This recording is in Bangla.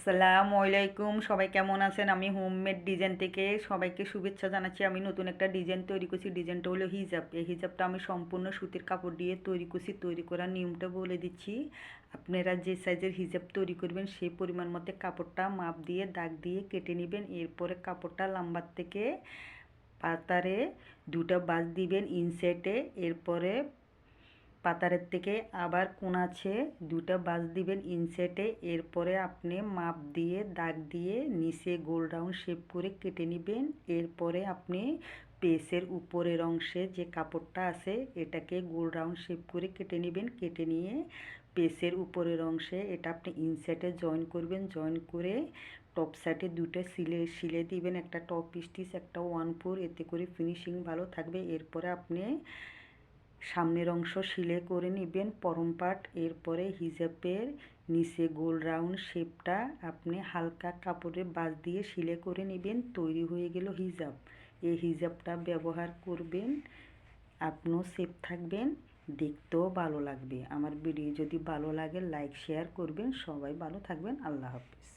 আসসালামু আলাইকুম, সবাই কেমন আছেন? আমি হোমমেড ডিজাইন থেকে সবাইকে শুভেচ্ছা জানাচ্ছি। আমি নতুন একটা ডিজাইন তৈরি করছি। ডিজাইনটা হলো হিজাব। এই হিজাবটা আমি সম্পূর্ণ সুতির কাপড় দিয়ে তৈরি করছি। তৈরি করার নিয়মটা বলে দিচ্ছি। আপনারা যে সাইজের হিজাব তৈরি করবেন সেই পরিমাণ মতো কাপড়টা মাপ দিয়ে দাগ দিয়ে কেটে নেবেন। এরপরে কাপড়টা লম্বার থেকে পাতারে দুটো বাঁশ দিবেন ইনসেটে। এরপরে পাতারের থেকে আবার কোনাছে দুটো বাঁশ দিবেন ইনসেটে। এরপরে আপনি মাপ দিয়ে দাগ দিয়ে নিচে গোল রাউন্ড শেপ করে কেটে নেবেন। এরপরে আপনি পেসের উপরের অংশে যে কাপড়টা আছে এটাকে গোল রাউন্ড শেপ করে কেটে নেবেন। কেটে নিয়ে পেসের উপরের অংশে এটা আপনি ইনসেটে জয়েন করবেন। জয়েন করে টপ সাইডে দুটো সিলে দিবেন, একটা টপ স্টিচ একটা 1/4, এতে করে ফিনিশিং ভালো থাকবে। এরপরে আপনি সামনের অংশ সেলাই করে নেবেন পরম পার্ট। এরপরে হিজাবের নিচে গোল রাউন্ড শেপটা আপনি হালকা কাপড়ের বাঁশ দিয়ে সেলাই করে নেবেন। তৈরি হয়ে গেল হিজাব। এই হিজাবটা ব্যবহার করবেন, আপনিও সেফ থাকবেন, দেখতেও ভালো লাগবে। আমার ভিডিও যদি ভালো লাগে লাইক শেয়ার করবেন। সবাই ভালো থাকবেন। আল্লাহ হাফিজ।